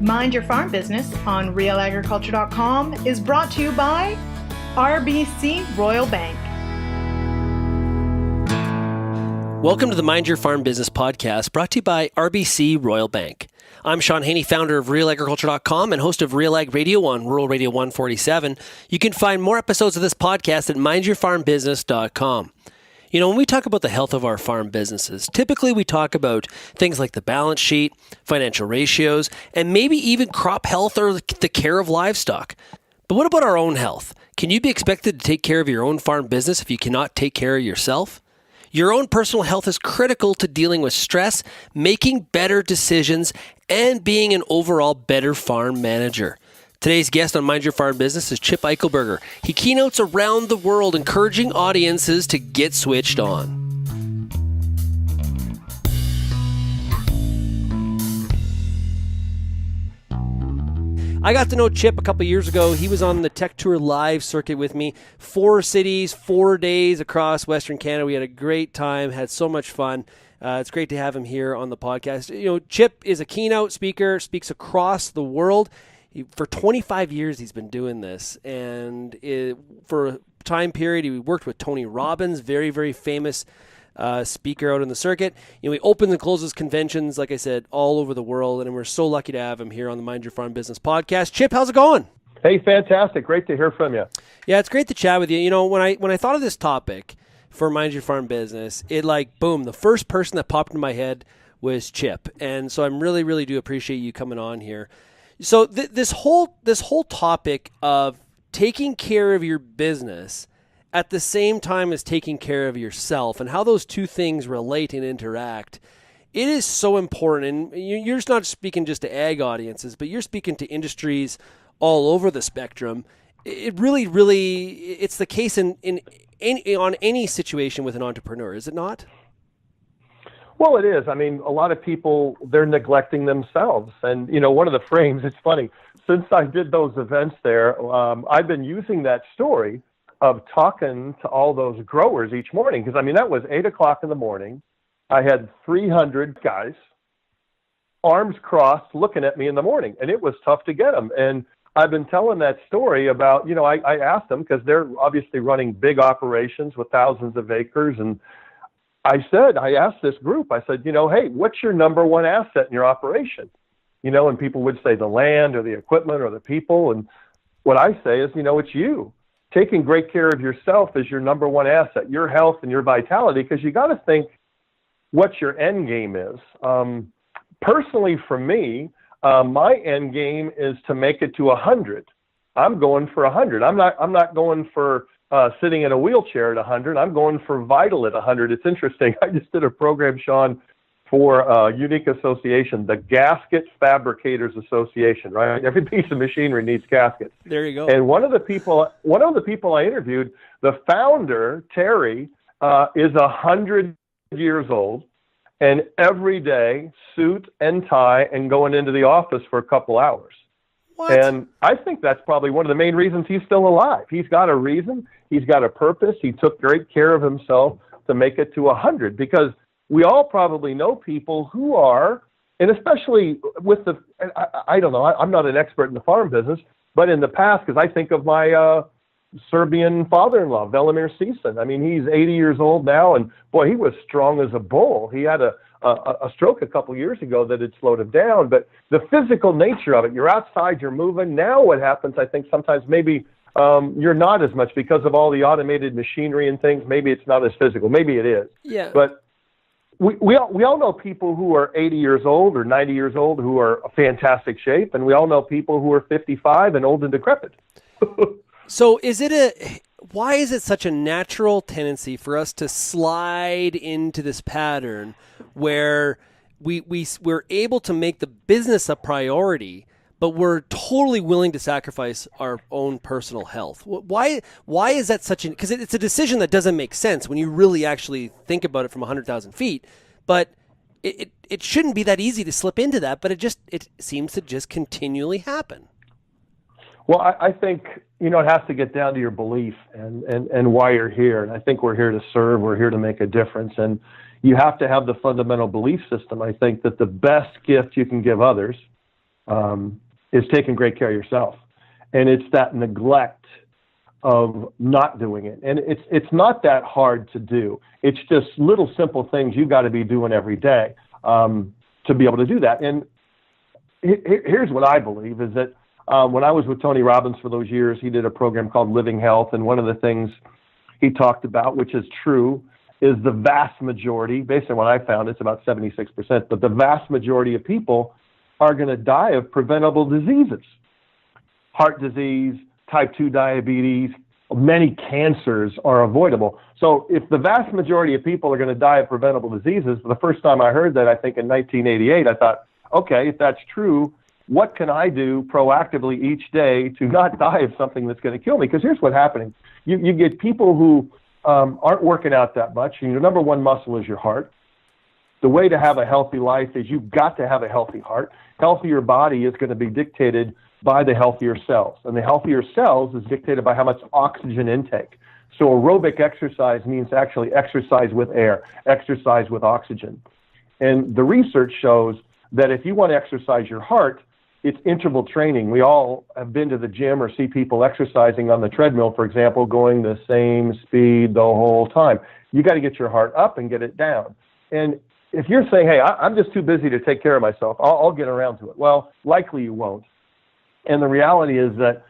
Mind Your Farm Business on RealAgriculture.com is brought to you by RBC Royal Bank. Welcome to the Mind Your Farm Business podcast, brought to you by RBC Royal Bank. I'm Shaun, founder of RealAgriculture.com and host of Real Ag Radio on Rural Radio 147. You can find more episodes of this podcast at MindYourFarmBusiness.com. You know, when we talk about the health of our farm businesses, typically we talk about things like the balance sheet, financial ratios, and maybe even crop health or the care of livestock. But what about our own health? Can you be expected to take care of your own farm business if you cannot take care of yourself? Your own personal health is critical to dealing with stress, making better decisions, and being an overall better farm manager. Today's guest on Mind Your Farm Business is Chip Eichelberger. He keynotes around the world, encouraging audiences to get switched on. I got to know Chip a couple years ago. He was on the Tech Tour Live circuit with me. 4 cities, 4 days across Western Canada. We had a great time, had so much fun. It's great to have him here on the podcast. You know, Chip is a keynote speaker, speaks across the world. For 25 years, he's been doing this. And for a time period, he worked with Tony Robbins, very, very famous speaker out on the circuit. You know, he opens and closes conventions, like I said, all over the world. And we're so lucky to have him here on the Mind Your Farm Business podcast. Chip, how's it going? Hey, fantastic. Great to hear from you. Yeah, it's great to chat with you. You know, when I thought of this topic for Mind Your Farm Business, it boom, the first person that popped in my head was Chip. And so I'm really do appreciate you coming on here. So this whole topic of taking care of your business at the same time as taking care of yourself and how those two things relate and interact, it is so important. And you're just not speaking just to ag audiences, but you're speaking to industries all over the spectrum. It really, it's the case on any situation with an entrepreneur, is it not? Well, it is. I mean, a lot of people, they're neglecting themselves. And, you know, one of the frames, it's funny, since I did those events there, I've been using that story of talking to all those growers each morning. Because, I mean, that was 8 o'clock in the morning. I had 300 guys, arms crossed, looking at me in the morning. And it was tough to get them. And I've been telling that story about, you know, I asked them, because they're obviously running big operations with thousands of acres. And I asked this group, I said, you know, hey, what's your number one asset in your operation? You know, and people would say the land or the equipment or the people. And what I say is, you know, it's you. Taking great care of yourself is your number one asset, your health and your vitality, because you got to think what your end game is. Personally, for me, my end game is to make it to 100. I'm going for 100. I'm not going for sitting in a wheelchair at 100. I'm going for vital at 100. It's interesting. I just did a program, Shaun, for a unique association, the Gasket Fabricators Association, right? Every piece of machinery needs gaskets. There you go. And one of the people I interviewed, the founder, Terry, is 100 years old, and every day, suit and tie and going into the office for a couple hours. What? And I think that's probably one of the main reasons he's still alive. He's got a reason. He's got a purpose. He took great care of himself to make it to 100, because we all probably know people who are, and especially with I don't know, I'm not an expert in the farm business, but in the past, because I think of my Serbian father-in-law, Velimir Sisan. I mean, he's 80 years old now, and boy, he was strong as a bull. He had a stroke a couple years ago that had slowed him down, but the physical nature of it, you're outside, you're moving. Now what happens, I think sometimes maybe you're not as much because of all the automated machinery and things. Maybe it's not as physical. Maybe it is. Yeah. But we all know people who are 80 years old or 90 years old who are in fantastic shape, and we all know people who are 55 and old and decrepit. So why is it such a natural tendency for us to slide into this pattern where we're able to make the business a priority, but we're totally willing to sacrifice our own personal health? Why is that because it's a decision that doesn't make sense when you really actually think about it from 100,000 feet, but it shouldn't be that easy to slip into that, but it seems to just continually happen. Well, I think, it has to get down to your belief and why you're here. And I think we're here to serve. We're here to make a difference. And you have to have the fundamental belief system. I think that the best gift you can give others is taking great care of yourself. And it's that neglect of not doing it. And it's not that hard to do. It's just little simple things you got to be doing every day to be able to do that. And here's what I believe is that when I was with Tony Robbins for those years, he did a program called Living Health. And one of the things he talked about, which is true, is the vast majority, based on what I found, it's about 76%, but the vast majority of people are going to die of preventable diseases. Heart disease, type 2 diabetes, many cancers are avoidable. So if the vast majority of people are going to die of preventable diseases, the first time I heard that, I think in 1988, I thought, okay, if that's true, what can I do proactively each day to not die of something that's going to kill me? Because here's what's happening. You get people who aren't working out that much, and your number one muscle is your heart. The way to have a healthy life is you've got to have a healthy heart. Healthier body is going to be dictated by the healthier cells. And the healthier cells is dictated by how much oxygen intake. So aerobic exercise means actually exercise with air, exercise with oxygen. And the research shows that if you want to exercise your heart, it's interval training. We all have been to the gym or see people exercising on the treadmill, for example, going the same speed the whole time. You got to get your heart up and get it down. And if you're saying, hey, I'm just too busy to take care of myself, I'll get around to it. Well, likely you won't. And the reality is that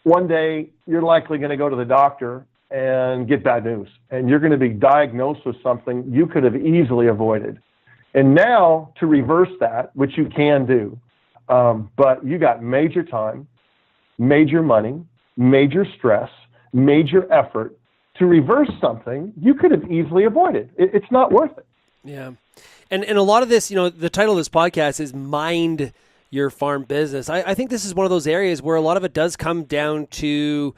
one day you're likely going to go to the doctor and get bad news. And you're going to be diagnosed with something you could have easily avoided. And now to reverse that, which you can do, but you got major time, major money, major stress, major effort to reverse something you could have easily avoided. It's not worth it. Yeah. And a lot of this, the title of this podcast is Mind Your Farm Business. I think this is one of those areas where a lot of it does come down to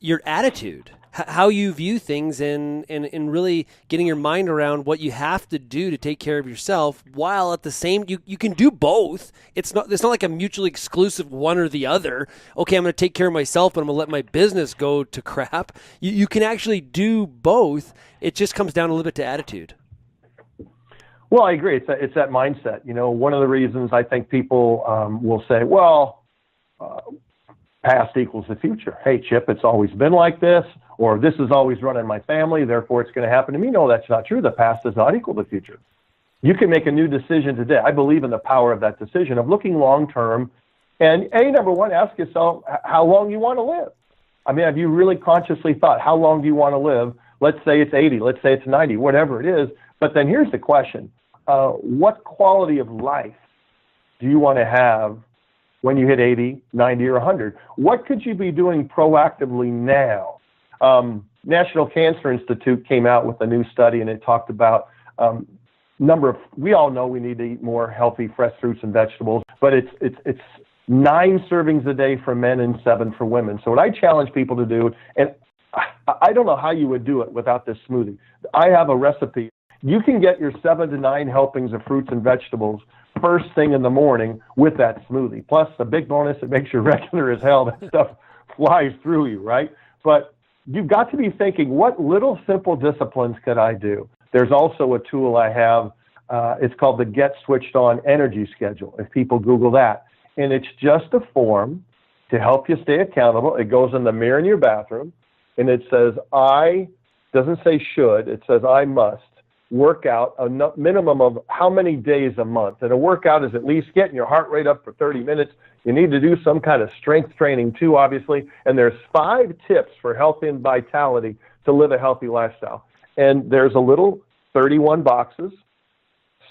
your attitude, how you view things, and really getting your mind around what you have to do to take care of yourself, while at the same, you can do both. It's not like a mutually exclusive one or the other. Okay, I'm going to take care of myself, but I'm going to let my business go to crap. You can actually do both. It just comes down a little bit to attitude. Well, I agree. It's that mindset. One of the reasons I think people will say, well, past equals the future. Hey, Chip, it's always been like this, or this is always run in my family, therefore it's going to happen to me. No, that's not true. The past does not equal the future. You can make a new decision today. I believe in the power of that decision, of looking long-term. And number one, ask yourself how long you want to live. I mean, have you really consciously thought, how long do you want to live? Let's say it's 80, let's say it's 90, whatever it is. But then here's the question. What quality of life do you want to have when you hit 80, 90, or 100? What could you be doing proactively now? National Cancer Institute came out with a new study, and it talked about we all know we need to eat more healthy, fresh fruits and vegetables, but it's 9 servings a day for men and 7 for women. So what I challenge people to do, and I don't know how you would do it without this smoothie. I have a recipe. You can get your 7 to 9 helpings of fruits and vegetables first thing in the morning with that smoothie. Plus, the big bonus, it makes you regular as hell. That stuff flies through you, right? But you've got to be thinking, what little simple disciplines could I do? There's also a tool I have. It's called the Get Switched On Energy Schedule, if people Google that. And it's just a form to help you stay accountable. It goes in the mirror in your bathroom, and it says, doesn't say should, it says I must work out a minimum of how many days a month. And a workout is at least getting your heart rate up for 30 minutes. You need to do some kind of strength training too, obviously. And there's 5 tips for health and vitality to live a healthy lifestyle. And there's a little 31 boxes,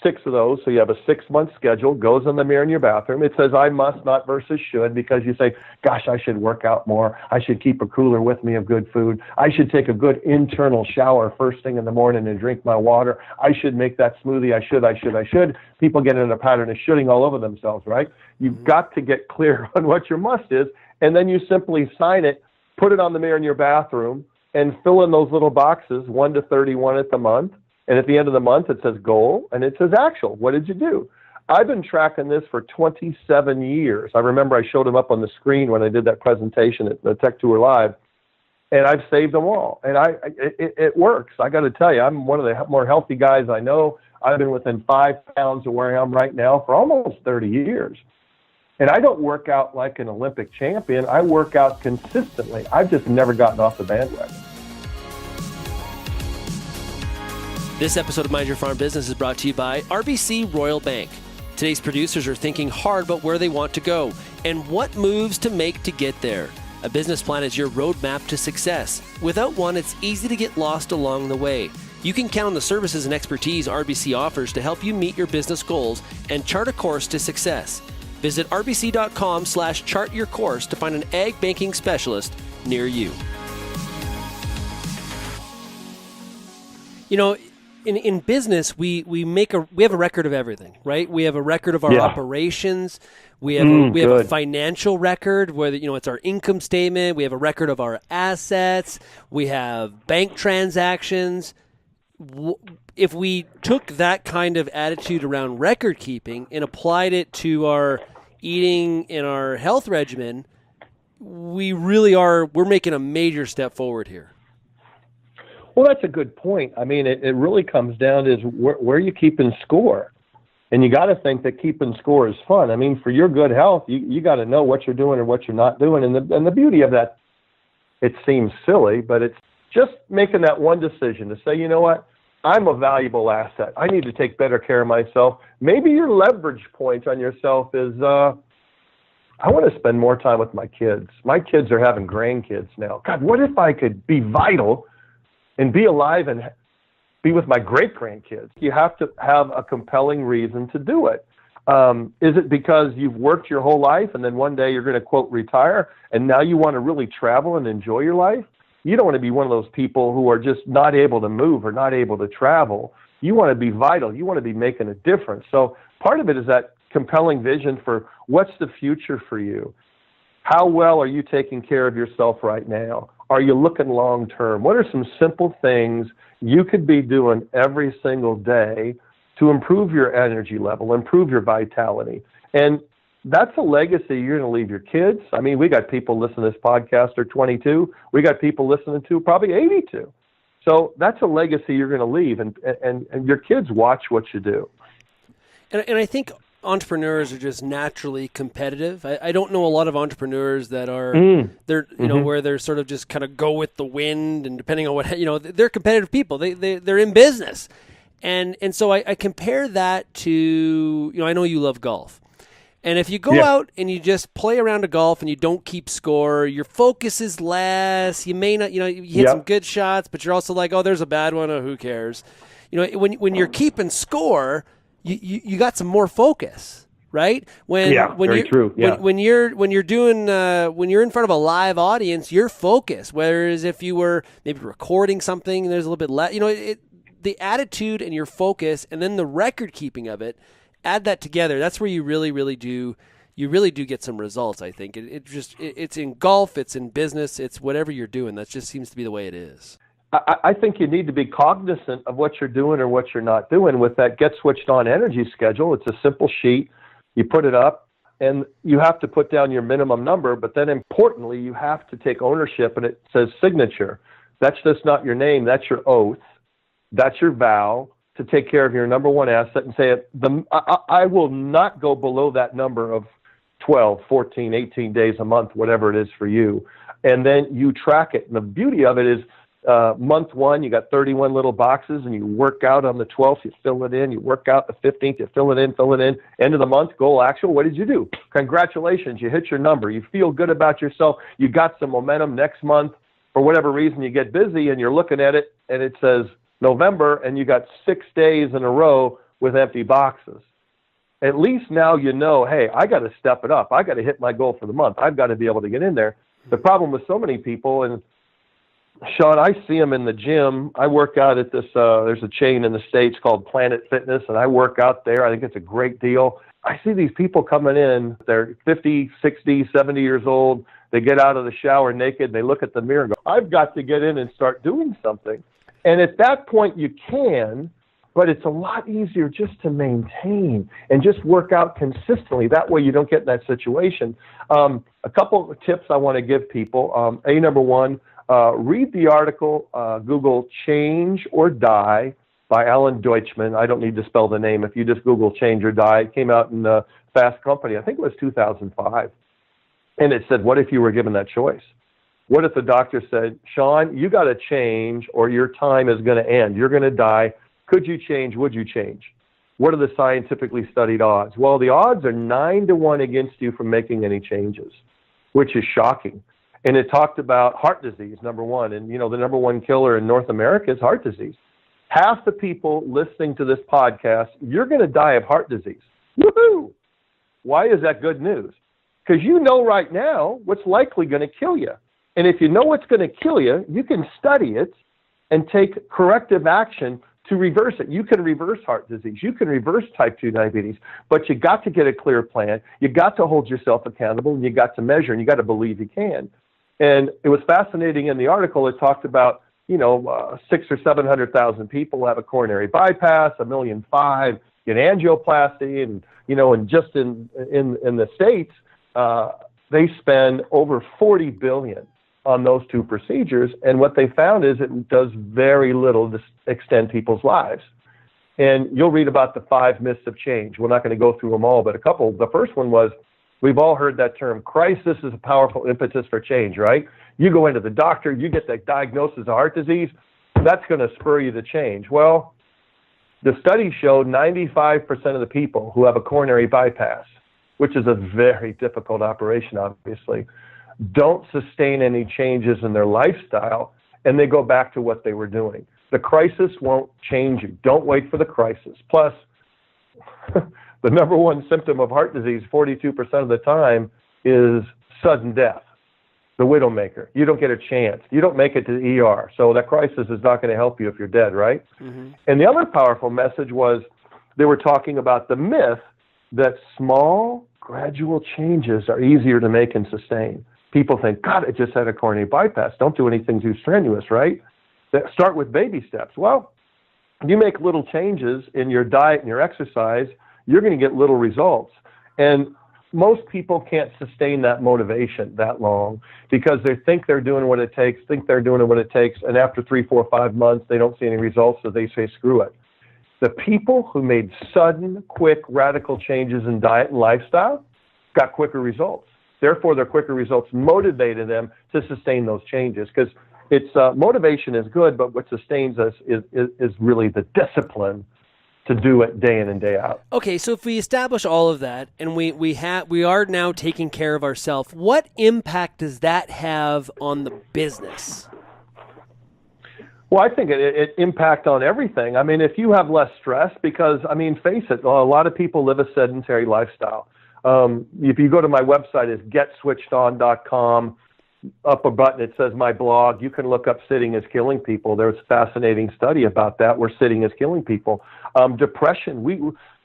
6 of those. So you have a 6-month schedule, goes in the mirror in your bathroom. It says I must, not versus should, because you say, gosh, I should work out more. I should keep a cooler with me of good food. I should take a good internal shower first thing in the morning and drink my water. I should make that smoothie. I should. People get in a pattern of shoulding all over themselves, right? You've got to get clear on what your must is, and then you simply sign it, put it on the mirror in your bathroom, and fill in those little boxes, 1 to 31 at the month. And at the end of the month, it says goal, and it says actual. What did you do? I've been tracking this for 27 years. I remember I showed them up on the screen when I did that presentation at the Tech Tour Live, and I've saved them all. And it works. I got to tell you, I'm one of the more healthy guys I know. I've been within 5 pounds of where I am right now for almost 30 years. And I don't work out like an Olympic champion. I work out consistently. I've just never gotten off the bandwagon. This episode of Mind Your Farm Business is brought to you by RBC Royal Bank. Today's producers are thinking hard about where they want to go and what moves to make to get there. A business plan is your roadmap to success. Without one, it's easy to get lost along the way. You can count on the services and expertise RBC offers to help you meet your business goals and chart a course to success. Visit rbc.com/chartyourcourse to find an ag banking specialist near you. You know, in business, we have a record of everything, right? We have a record of our operations. We have a financial record, whether it's our income statement. We have a record of our assets. We have bank transactions. If we took that kind of attitude around record keeping and applied it to our eating and our health regimen, we're making a major step forward here. Well, that's a good point. I mean, it really comes down to where you keeping score. And you got to think that keeping score is fun. I mean, for your good health, you got to know what you're doing and what you're not doing. And the beauty of that, it seems silly, but it's just making that one decision to say, you know what, I'm a valuable asset. I need to take better care of myself. Maybe your leverage point on yourself is, I want to spend more time with my kids. My kids are having grandkids now. God, what if I could be vital and be alive and be with my great-grandkids? You have to have a compelling reason to do it. Is it because you've worked your whole life and then one day you're going to, quote, retire, and now you want to really travel and enjoy your life? You don't want to be one of those people who are just not able to move or not able to travel. You want to be vital. You want to be making a difference. So part of it is that compelling vision for what's the future for you. How well are you taking care of yourself right now? Are you looking long term? What are some simple things you could be doing every single day to improve your energy level, improve your vitality? And that's a legacy you're going to leave your kids. I mean, we got people listening to this podcast are 22. We got people listening to probably 82. So that's a legacy you're going to leave, and your kids watch what you do. And I think entrepreneurs are just naturally competitive. I don't know a lot of entrepreneurs that are where they're sort of just kind of go with the wind, and depending on what they're competitive people. They're in business, and so I compare that to I know you love golf. And if you go out and you just play around a golf and you don't keep score, your focus is less. You may not, you hit some good shots, but you're also like, oh, there's a bad one. Oh, who cares? When you're keeping score, you got some more focus, right? When you're in front of a live audience, you're focused. Whereas if you were maybe recording something, there's a little bit less. The attitude and your focus, and then the record keeping of it. Add that together. That's where you really do get some results. I think it's in golf, it's in business, it's whatever you're doing. That just seems to be the way it is. I think you need to be cognizant of what you're doing or what you're not doing with that Get Switched On energy schedule. It's a simple sheet. You put it up, and you have to put down your minimum number. But then, importantly, you have to take ownership, and it says signature. That's just not your name. That's your oath. That's your vow to take care of your number one asset, and say, I will not go below that number of 12, 14, 18 days a month, whatever it is for you. And then you track it. And the beauty of it is month one, you got 31 little boxes, and you work out on the 12th, you fill it in. You work out the 15th, you fill it in. End of the month, goal actual, what did you do? Congratulations, you hit your number. You feel good about yourself. You got some momentum. Next month, for whatever reason, you get busy, and you're looking at it, and it says November, and you got 6 days in a row with empty boxes. At least now hey, I got to step it up. I got to hit my goal for the month. I've got to be able to get in there. The problem with so many people, and Shaun, I see them in the gym. I work out at this, there's a chain in the States called Planet Fitness, and I work out there. I think it's a great deal. I see these people coming in. They're 50, 60, 70 years old. They get out of the shower naked. They look at the mirror and go, I've got to get in and start doing something. And at that point you can, but it's a lot easier just to maintain and just work out consistently. That way you don't get in that situation. A couple of tips I want to give people. Number one, read the article, Google Change or Die, by Alan Deutschman. I don't need to spell the name. If you just Google Change Your Diet, it came out in Fast Company. I think it was 2005. And it said, what if you were given that choice? What if the doctor said, Shaun, you got to change or your time is going to end. You're going to die. Could you change? Would you change? What are the scientifically studied odds? Well, the odds are 9-1 against you from making any changes, which is shocking. And it talked about heart disease, number one. And, the number one killer in North America is heart disease. Half the people listening to this podcast, you're going to die of heart disease. Woohoo! Why is that good news? Because you know right now what's likely going to kill you. And if you know what's going to kill you, you can study it and take corrective action to reverse it. You can reverse heart disease. You can reverse type 2 diabetes. But you got to get a clear plan. You got to hold yourself accountable, and you got to measure, and you got to believe you can. And it was fascinating in the article. It talked about 600,000 or 700,000 people have a coronary bypass, 1.5 million get angioplasty, and just in the States, they spend over $40 billion on those two procedures. And what they found is it does very little to extend people's lives. And you'll read about the 5 myths of change. We're not going to go through them all, but a couple. The first one was, we've all heard that term, crisis is a powerful impetus for change, right? You go into the doctor, you get that diagnosis of heart disease, that's going to spur you to change. Well, the study showed 95% of the people who have a coronary bypass, which is a very difficult operation, obviously, don't sustain any changes in their lifestyle, and they go back to what they were doing. The crisis won't change you. Don't wait for the crisis. Plus, the number one symptom of heart disease, 42% of the time, is sudden death. The widowmaker. You don't get a chance. You don't make it to the ER. So that crisis is not going to help you if you're dead, right? Mm-hmm. And the other powerful message was they were talking about the myth that small, gradual changes are easier to make and sustain. People think, God, I just had a coronary bypass. Don't do anything too strenuous, right? Start with baby steps. Well, you make little changes in your diet and your exercise, you're going to get little results. And most people can't sustain that motivation that long because they think they're doing what it takes, and after 3, 4, 5 months, they don't see any results, so they say, screw it. The people who made sudden, quick, radical changes in diet and lifestyle got quicker results. Therefore, their quicker results motivated them to sustain those changes, because motivation is good, but what sustains us is really the discipline to do it day in and day out. Okay, so if we establish all of that and we are now taking care of ourselves, what impact does that have on the business? Well, I think it impact on everything. I mean, if you have less stress, because, face it, a lot of people live a sedentary lifestyle. If you go to my website, it's getswitchedon.com, up a button, it says my blog. You can look up sitting is killing people. There's a fascinating study about that, where sitting is killing people. Depression,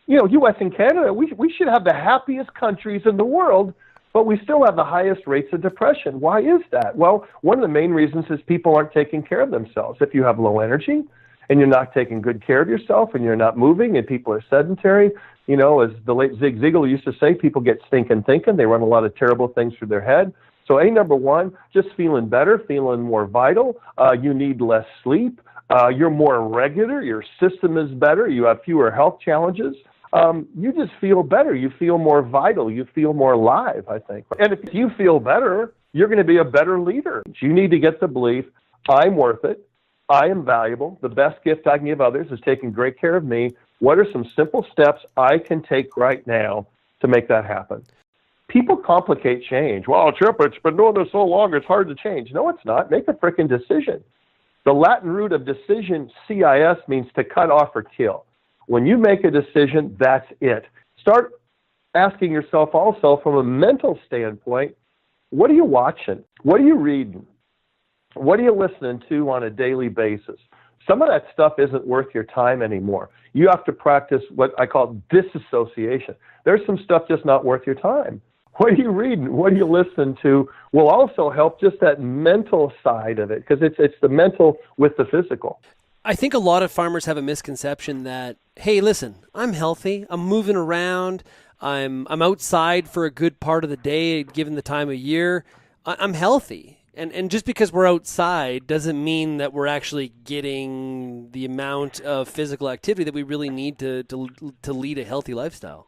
U.S. and Canada, we should have the happiest countries in the world, but we still have the highest rates of depression. Why is that? Well, one of the main reasons is people aren't taking care of themselves. If you have low energy and you're not taking good care of yourself and you're not moving and people are sedentary, as the late Zig Ziglar used to say, people get stinking thinking. They run a lot of terrible things through their head. So number one, just feeling better, feeling more vital. You need less sleep. You're more regular. Your system is better. You have fewer health challenges. You just feel better. You feel more vital. You feel more alive, I think. And if you feel better, you're going to be a better leader. You need to get the belief, I'm worth it. I am valuable. The best gift I can give others is taking great care of me. What are some simple steps I can take right now to make that happen? People complicate change. Well, Chip, it's been doing this so long, it's hard to change. No, it's not. Make a freaking decision. The Latin root of decision, CIS, means to cut off or kill. When you make a decision, that's it. Start asking yourself also from a mental standpoint, what are you watching? What are you reading? What are you listening to on a daily basis? Some of that stuff isn't worth your time anymore. You have to practice what I call disassociation. There's some stuff just not worth your time. What are you reading? What are you listening to? Will also help just that mental side of it, because it's the mental with the physical. I think a lot of farmers have a misconception that, hey, listen, I'm healthy. I'm moving around. I'm outside for a good part of the day, given the time of year. I'm healthy. And just because we're outside doesn't mean that we're actually getting the amount of physical activity that we really need to lead a healthy lifestyle.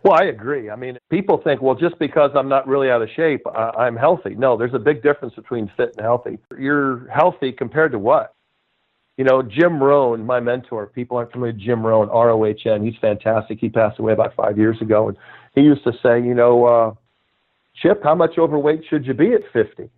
Well, I agree. I mean, people think, well, just because I'm not really out of shape, I'm healthy. No, there's a big difference between fit and healthy. You're healthy compared to what? You know, Jim Rohn, my mentor, people aren't familiar with Jim Rohn, R-O-H-N. He's fantastic. He passed away about 5 years ago. And he used to say, you know, Chip, how much overweight should you be at 50?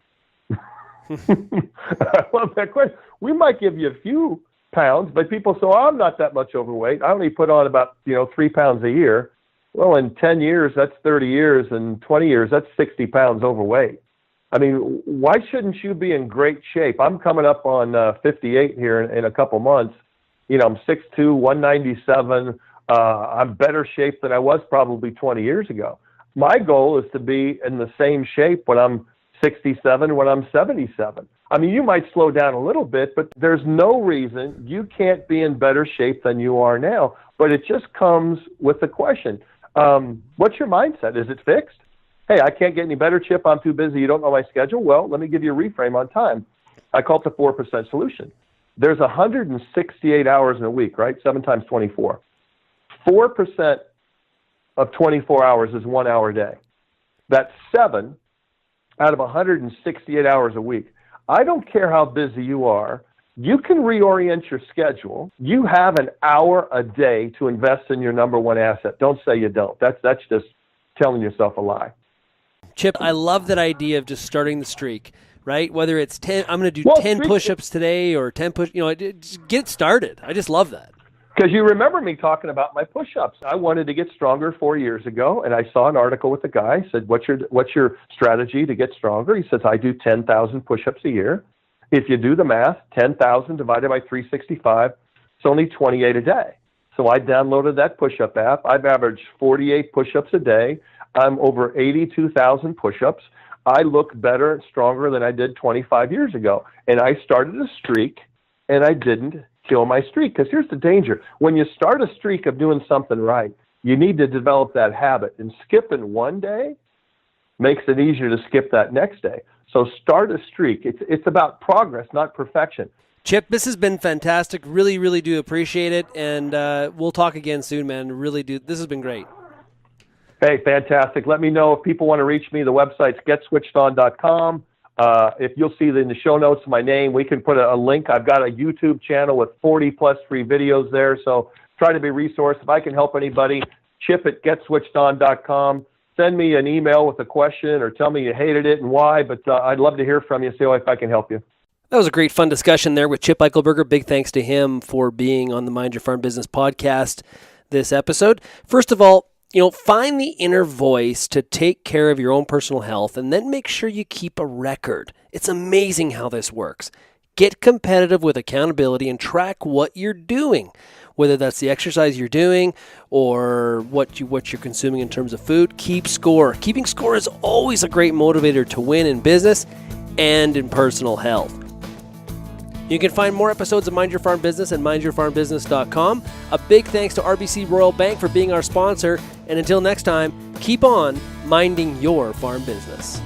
I love that question. We might give you a few pounds, but people say, oh, I'm not that much overweight. I only put on about, 3 pounds a year. Well, in 10 years, that's 30 years, and 20 years, that's 60 pounds overweight. I mean, why shouldn't you be in great shape? I'm coming up on 58 here in a couple months. You know, I'm 6'2", 197. I'm better shape than I was probably 20 years ago. My goal is to be in the same shape when I'm 67, when I'm 77. I mean, you might slow down a little bit, but there's no reason you can't be in better shape than you are now. But it just comes with the question, what's your mindset? Is it fixed? Hey, I can't get any better, Chip. I'm too busy. You don't know my schedule. Well, let me give you a reframe on time. I call it the 4% solution. There's 168 hours in a week, right? 7 times 24. 4% of 24 hours is 1 hour a day. That's 7 out of 168 hours a week. I don't care how busy you are. You can reorient your schedule. You have an hour a day to invest in your number one asset. Don't say you don't. That's just telling yourself a lie. Chip, I love that idea of just starting the streak, right? Whether it's 10, I'm going to do 10 push-ups today or 10 just get started. I just love that. Because you remember me talking about my push-ups. I wanted to get stronger 4 years ago, and I saw an article with a guy. Said, what's your strategy to get stronger? He says, I do 10,000 push-ups a year. If you do the math, 10,000 divided by 365, it's only 28 a day. So I downloaded that push-up app. I've averaged 48 push-ups a day. I'm over 82,000 push-ups. I look better and stronger than I did 25 years ago. And I started a streak, and I didn't kill my streak. Because here's the danger. When you start a streak of doing something right, you need to develop that habit. And skipping one day makes it easier to skip that next day. So start a streak. It's about progress, not perfection. Chip, this has been fantastic. Really, really do appreciate it. And we'll talk again soon, man. Really do. This has been great. Hey, fantastic. Let me know if people want to reach me. The website's getswitchedon.com. If you'll see in the show notes my name, we can put a link. I've got a YouTube channel with 40-plus free videos there, so try to be a resource. If I can help anybody, chip@getswitchedon.com. Send me an email with a question or tell me you hated it and why, but I'd love to hear from you, see if I can help you. That was a great, fun discussion there with Chip Eichelberger. Big thanks to him for being on the Mind Your Farm Business podcast this episode. First of all, find the inner voice to take care of your own personal health and then make sure you keep a record. It's amazing how this works. Get competitive with accountability and track what you're doing, whether that's the exercise you're doing or what you're consuming in terms of food. Keep score. Keeping score is always a great motivator to win in business and in personal health. You can find more episodes of Mind Your Farm Business at mindyourfarmbusiness.com. A big thanks to RBC Royal Bank for being our sponsor. And until next time, keep on minding your farm business.